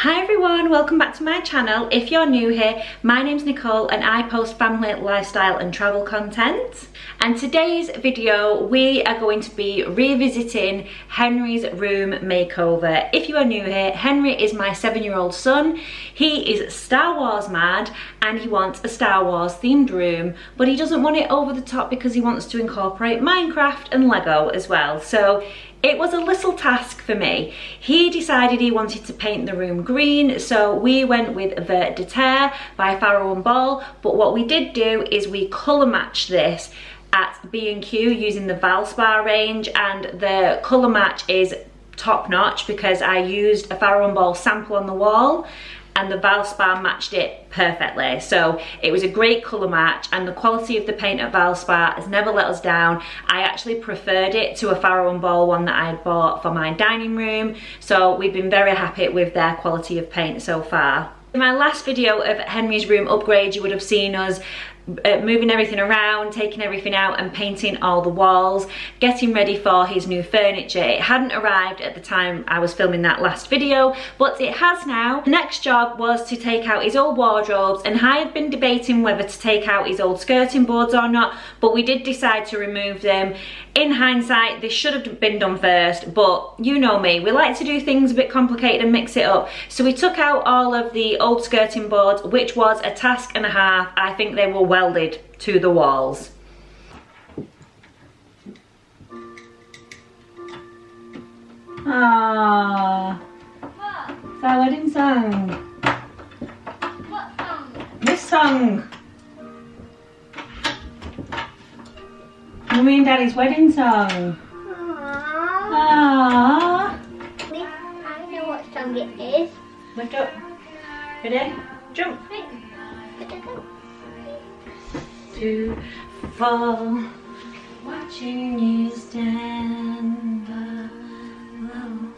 Hi everyone, welcome back to my channel. If you're new here, my name's Nicole and I post family, lifestyle and travel content. And today's video, we are going to be revisiting Henry's room makeover. If you are new here, Henry is my 7-year-old son. He is Star Wars mad and he wants a Star Wars themed room, but he doesn't want it over the top because he wants to incorporate Minecraft and Lego as well. So it was a little task for me. He decided he wanted to paint the room green, so we went with the Decor by Farrow & Ball, but what we did do is we colour matched this at B&Q using the Valspar range, and the colour match is top notch because I used a Farrow & Ball sample on the wall and the Valspar matched it perfectly. So it was a great colour match and the quality of the paint at Valspar has never let us down. I actually preferred it to a Farrow & Ball one that I'd bought for my dining room. So we've been very happy with their quality of paint so far. In my last video of Henry's room upgrade, you would have seen us moving everything around, taking everything out and painting all the walls, getting ready for his new furniture. It hadn't arrived at the time I was filming that last video, but it has now. The next job was to take out his old wardrobes, and I had been debating whether to take out his old skirting boards or not, but we did decide to remove them. In hindsight, this should have been done first, but you know me, we like to do things a bit complicated and mix it up. So we took out all of the old skirting boards, which was a task and a half. I think they were welded to the walls. Ah, it's our wedding song. What song? This song. Mummy and Daddy's wedding song. Aww. Aww. I know what song it is. Lift up. Ready? Jump. To fall, watching you stand alone.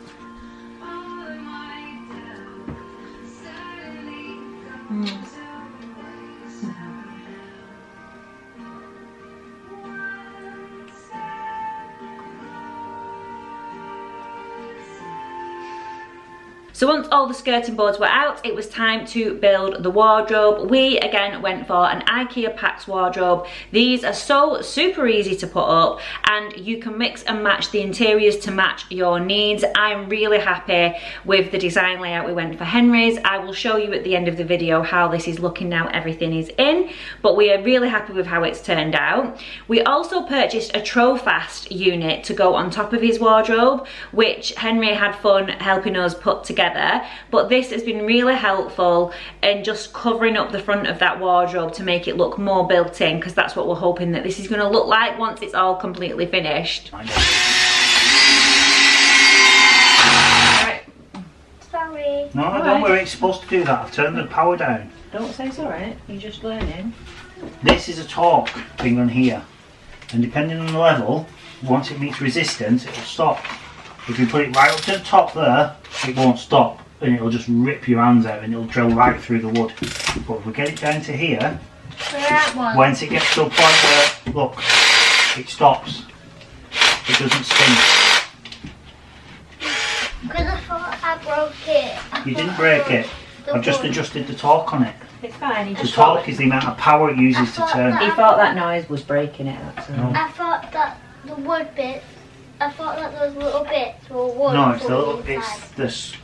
So once all the skirting boards were out, it was time to build the wardrobe. We again went for an IKEA Pax wardrobe. These are so super easy to put up and you can mix and match the interiors to match your needs. I'm really happy with the design layout we went for Henry's. I will show you at the end of the video how this is looking now everything is in, but we are really happy with how it's turned out. We also purchased a Trofast unit to go on top of his wardrobe, which Henry had fun helping us put together. But this has been really helpful in just covering up the front of that wardrobe to make it look more built in, because that's what we're hoping that this is going to look like once it's all completely finished. Sorry. No, don't worry, it's supposed to do that. I've turned the power down. Don't say it's alright, you're just learning. This is a torque thing on here, and depending on the level, once it meets resistance, it'll stop. If you put it right up to the top there, it won't stop and it'll just rip your hands out and it'll drill right through the wood. But if we get it down to here, once it gets to a point where, look, it stops. It doesn't spin. Because I thought I broke it. You didn't break it. I've just adjusted the torque on it. It's fine, he The just torque is the amount of power it uses to turn. He thought that noise was breaking it, that's all. No. I thought that the wood bits, I thought that those little bits were wood. No, it's from the it's inside. this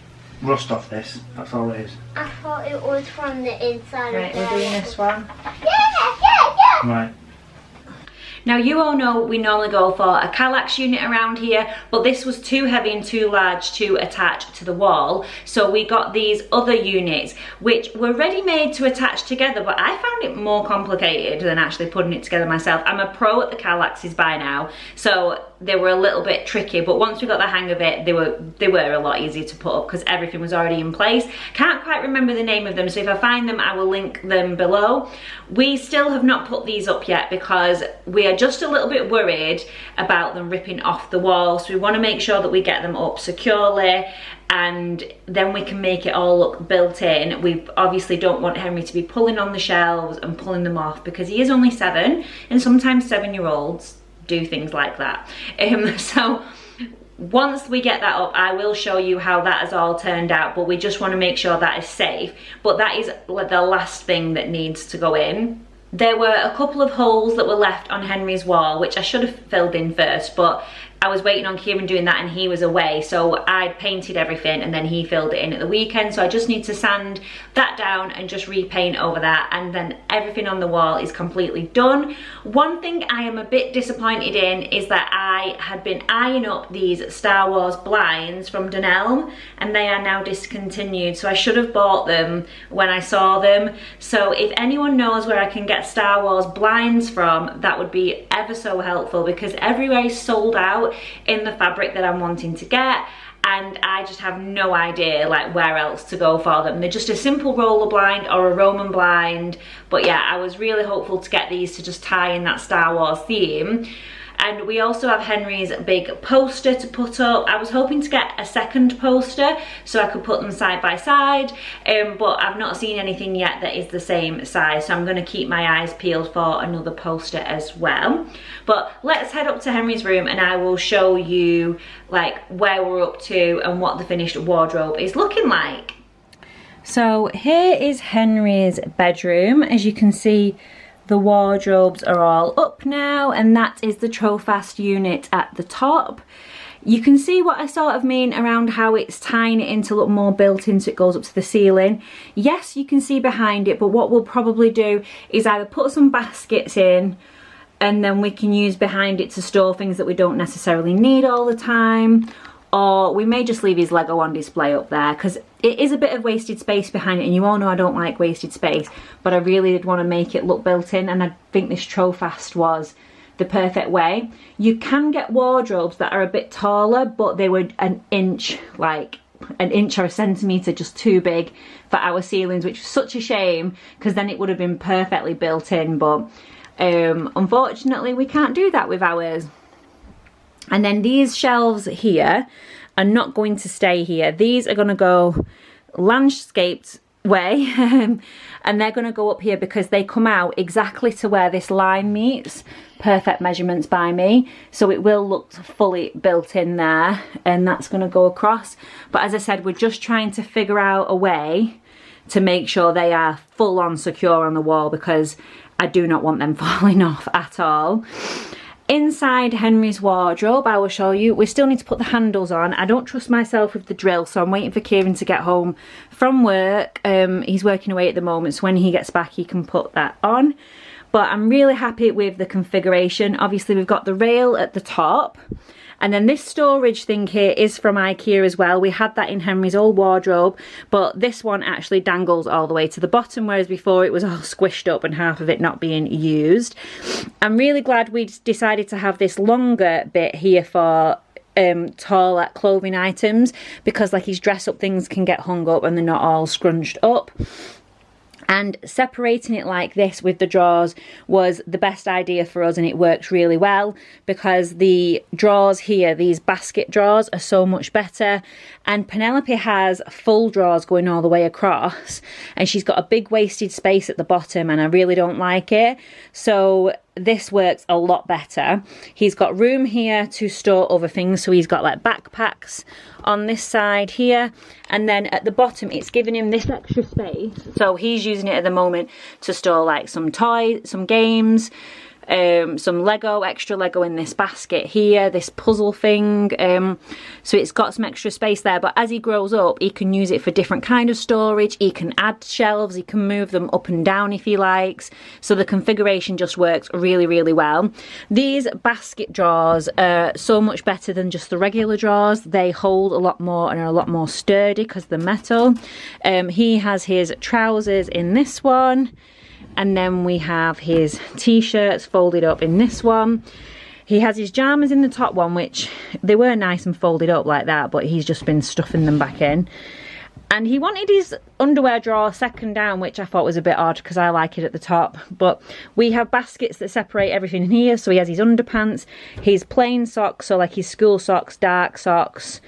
rust off this. That's all it is. I thought it was from the inside Right, of we're doing this one. Yeah. Right. Now you all know we normally go for a Kallax unit around here, but this was too heavy and too large to attach to the wall. So we got these other units, which were ready made to attach together, but I found it more complicated than actually putting it together myself. I'm a pro at the Kallaxes by now, so they were a little bit tricky, but once we got the hang of it, they were a lot easier to put up because everything was already in place. Can't quite remember the name of them, so if I find them, I will link them below. We still have not put these up yet because we are just a little bit worried about them ripping off the wall, so we want to make sure that we get them up securely and then we can make it all look built in. We obviously don't want Henry to be pulling on the shelves and pulling them off because he is only 7 and sometimes 7-year-olds do things like that. So once we get that up, I will show you how that has all turned out, but we just want to make sure that is safe. But that is the last thing that needs to go in. There were a couple of holes that were left on Henry's wall, which I should have filled in first, but I was waiting on Kieran doing that and he was away, so I'd painted everything and then he filled it in at the weekend, so I just need to sand that down and just repaint over that, and then everything on the wall is completely done. One thing I am a bit disappointed in is that I had been eyeing up these Star Wars blinds from Dunelm and they are now discontinued, so I should have bought them when I saw them. So if anyone knows where I can get Star Wars blinds from, that would be ever so helpful, because everywhere is sold out in the fabric that I'm wanting to get, and I just have no idea like where else to go for them. They're just a simple roller blind or a Roman blind, but yeah, I was really hopeful to get these to just tie in that Star Wars theme. And we also have Henry's big poster to put up. I was hoping to get a second poster so I could put them side by side, but I've not seen anything yet that is the same size, so I'm going to keep my eyes peeled for another poster as well. But let's head up to Henry's room and I will show you like where we're up to and what the finished wardrobe is looking like. So here is Henry's bedroom. As you can see, the wardrobes are all up now, and that is the Trofast unit at the top. You can see what I sort of mean around how it's tying it in to look more built in so it goes up to the ceiling. Yes, you can see behind it, but what we'll probably do is either put some baskets in and then we can use behind it to store things that we don't necessarily need all the time, or we may just leave his Lego on display up there, because it is a bit of wasted space behind it, and you all know I don't like wasted space, but I really did want to make it look built in, and I think this Trofast was the perfect way. You can get wardrobes that are a bit taller, but they were an inch or a centimetre just too big for our ceilings, which was such a shame, because then it would have been perfectly built in, but unfortunately we can't do that with ours. And then these shelves here are not going to stay here. These are going to go landscaped way and they're going to go up here because they come out exactly to where this line meets. Perfect measurements by me, so it will look fully built in there, and that's going to go across. But as I said, we're just trying to figure out a way to make sure they are full on secure on the wall, because I do not want them falling off at all. Inside Henry's wardrobe, I will show you, we still need to put the handles on. I don't trust myself with the drill, so I'm waiting for Kieran to get home from work. He's working away at the moment, so when he gets back he can put that on. But I'm really happy with the configuration. Obviously we've got the rail at the top, and then this storage thing here is from IKEA as well. We had that in Henry's old wardrobe, but this one actually dangles all the way to the bottom, whereas before it was all squished up and half of it not being used. I'm really glad we decided to have this longer bit here for taller clothing items, because like his dress up things can get hung up and they're not all scrunched up. And separating it like this with the drawers was the best idea for us, and it works really well, because the drawers here, these basket drawers, are so much better. And Penelope has full drawers going all the way across, and she's got a big wasted space at the bottom, and I really don't like it. So this works a lot better. He's got room here to store other things, so he's got like backpacks on this side here, and then at the bottom it's giving him this extra space, so he's using it at the moment to store like some toys, some games, some Lego, extra Lego in this basket here, this puzzle thing, so it's got some extra space there. But as he grows up, he can use it for different kind of storage. He can add shelves, he can move them up and down if he likes, so the configuration just works really, really well. These basket drawers are so much better than just the regular drawers. They hold a lot more and are a lot more sturdy because they're metal. He has his trousers in this one, and then we have his t-shirts folded up in this one. He has his pyjamas in the top one, which they were nice and folded up like that, but he's just been stuffing them back in. And he wanted his underwear drawer second down, which I thought was a bit odd because I like it at the top. But we have baskets that separate everything in here. So he has his underpants, his plain socks, so like his school socks, dark socks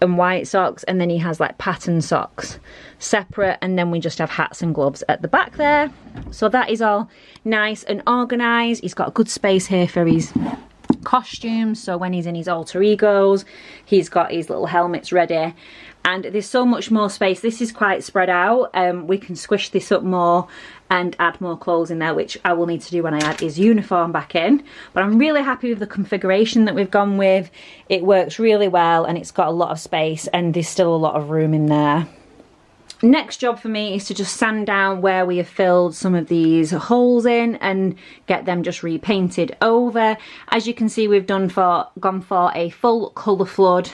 and white socks, and then he has like pattern socks separate, and then we just have hats and gloves at the back there. So that is all nice and organised. He's got a good space here for his costumes, so when he's in his alter egos, he's got his little helmets ready. And there's so much more space. This is quite spread out. We can squish this up more and add more clothes in there, which I will need to do when I add his uniform back in. But I'm really happy with the configuration that we've gone with. It works really well and it's got a lot of space and there's still a lot of room in there. Next job for me is to just sand down where we have filled some of these holes in and get them just repainted over. As you can see, we've gone for a full colour flood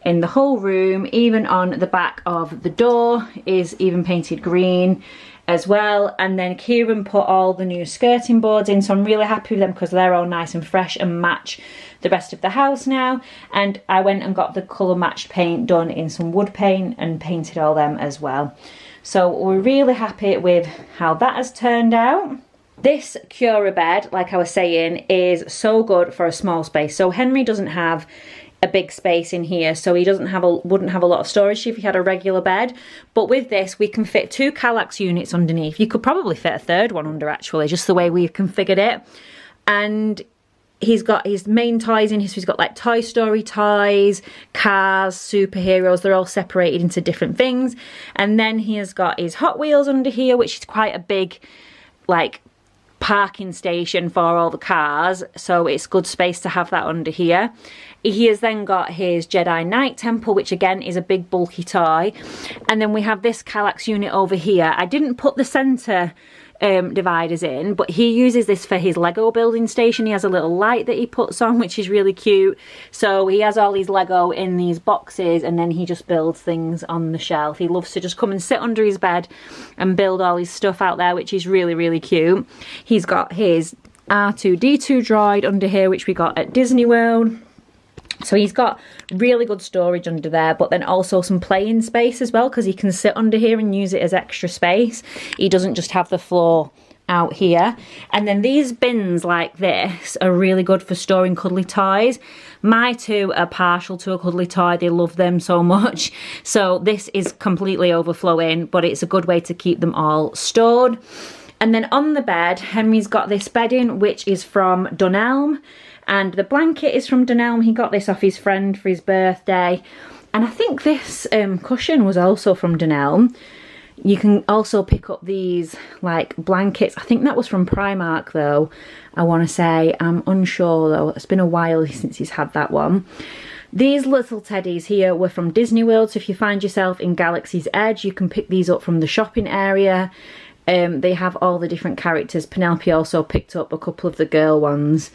in the whole room. Even on the back of the door is even painted green as well. And then Kieran put all the new skirting boards in, so I'm really happy with them because they're all nice and fresh and match the rest of the house now. And I went and got the colour matched paint done in some wood paint and painted all them as well. So we're really happy with how that has turned out. This Cura bed, like I was saying, is so good for a small space. So Henry doesn't have a big space in here, so he wouldn't have a lot of storage if he had a regular bed. But with this, we can fit 2 Kallax units underneath. You could probably fit a third one under, actually, just the way we've configured it. And he's got his main toys in here, so he's got like Toy Story toys, cars, superheroes. They're all separated into different things. And then he has got his Hot Wheels under here, which is quite a big, like, parking station for all the cars, so it's good space to have that under here. He has then got his Jedi Knight Temple, which again is a big bulky toy. And then we have this Kallax unit over here. I didn't put the centre dividers in, but he uses this for his Lego building station. He has a little light that he puts on, which is really cute. So he has all his Lego in these boxes and then he just builds things on the shelf. He loves to just come and sit under his bed and build all his stuff out there, which is really, really cute. He's got his R2-D2 droid under here, which we got at Disney World. So he's got really good storage under there, but then also some playing space as well, because he can sit under here and use it as extra space. He doesn't just have the floor out here. And then these bins like this are really good for storing cuddly toys. My 2 are partial to a cuddly toy. They love them so much. So this is completely overflowing, but it's a good way to keep them all stored. And then on the bed, Henry's got this bedding, which is from Dunelm. And the blanket is from Dunelm. He got this off his friend for his birthday. And I think this cushion was also from Dunelm. You can also pick up these like blankets. I think that was from Primark though, I want to say. I'm unsure though. It's been a while since he's had that one. These little teddies here were from Disney World. So if you find yourself in Galaxy's Edge, you can pick these up from the shopping area. They have all the different characters. Penelope also picked up a couple of the girl ones.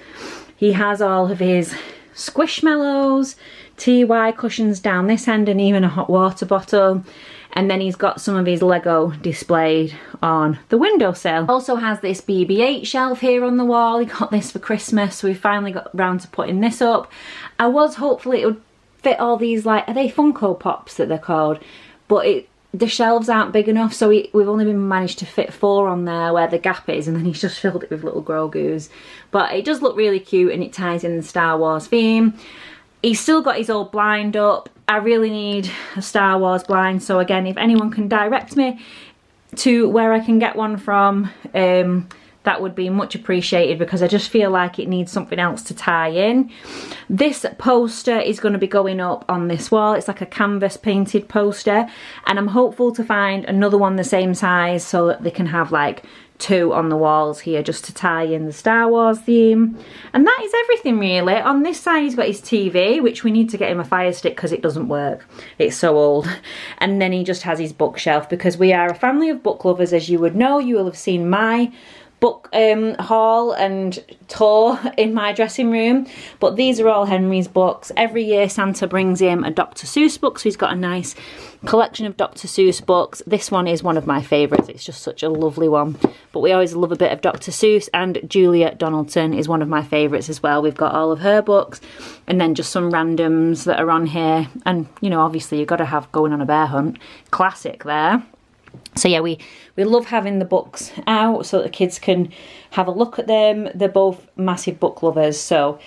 He has all of his Squishmallows, TY cushions down this end, and even a hot water bottle. And then he's got some of his Lego displayed on the windowsill. Also has this BB-8 shelf here on the wall. He got this for Christmas, so we finally got round to putting this up. I was hopeful it would fit all these, like, are they Funko Pops that they're called? But the shelves aren't big enough, so we've only managed to fit 4 on there where the gap is, and then he's just filled it with little Grogus. But it does look really cute and it ties in the Star Wars theme. He's still got his old blind up. I really need a Star Wars blind, so again, if anyone can direct me to where I can get one from, that would be much appreciated, because I just feel like it needs something else to tie in. This poster is going to be going up on this wall. It's like a canvas painted poster, and I'm hopeful to find another one the same size so that they can have like 2 on the walls here just to tie in the Star Wars theme. And that is everything really. On this side he's got his TV, which we need to get him a Fire Stick because it doesn't work. It's so old. And then he just has his bookshelf, because we are a family of book lovers, as you would know. You will have seen my book haul and tour in my dressing room, but these are all Henry's books. Every year Santa brings him a Dr. Seuss book, so he's got a nice collection of Dr. Seuss books. This one is one of my favourites. It's just such a lovely one, but we always love a bit of Dr. Seuss, and Julia Donaldson is one of my favourites as well. We've got all of her books, and then just some randoms that are on here. And you know, obviously you've got to have Going on a Bear Hunt, classic there. So yeah, we love having the books out so that the kids can have a look at them. They're both massive book lovers, so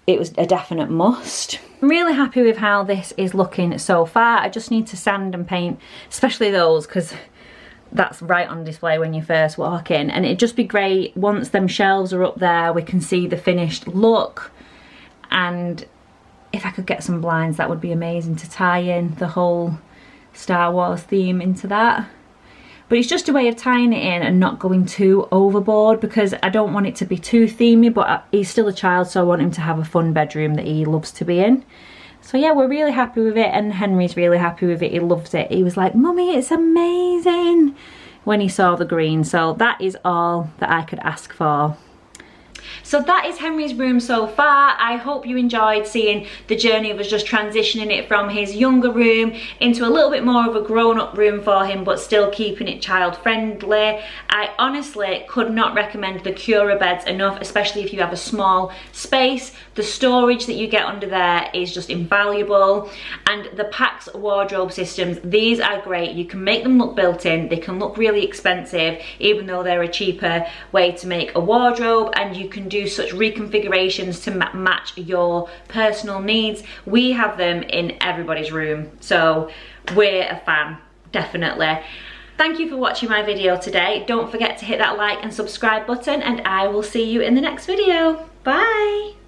it was a definite must. I'm really happy with how this is looking so far. I just need to sand and paint, especially those, because that's right on display when you first walk in. And it'd just be great once them shelves are up there, we can see the finished look. and if I could get some blinds, that would be amazing to tie in the whole Star Wars theme into that. But it's just a way of tying it in and not going too overboard, because I don't want it to be too themey, but he's still a child, so I want him to have a fun bedroom that he loves to be in. So yeah, we're really happy with it, and Henry's really happy with it. He loves it. He was like, "Mummy, it's amazing," when he saw the green. So that is all that I could ask for. So that is Henry's room so far. I hope you enjoyed seeing the journey of us just transitioning it from his younger room into a little bit more of a grown-up room for him, but still keeping it child friendly. I honestly could not recommend the Cura beds enough, especially if you have a small space. The storage that you get under there is just invaluable. And the Pax wardrobe systems, these are great. You can make them look built-in. They can look really expensive, even though they're a cheaper way to make a wardrobe, and you can do such reconfigurations to match your personal needs. We have them in everybody's room, so we're a fan, definitely. Thank you for watching my video today. Don't forget to hit that like and subscribe button, and I will see you in the next video. Bye.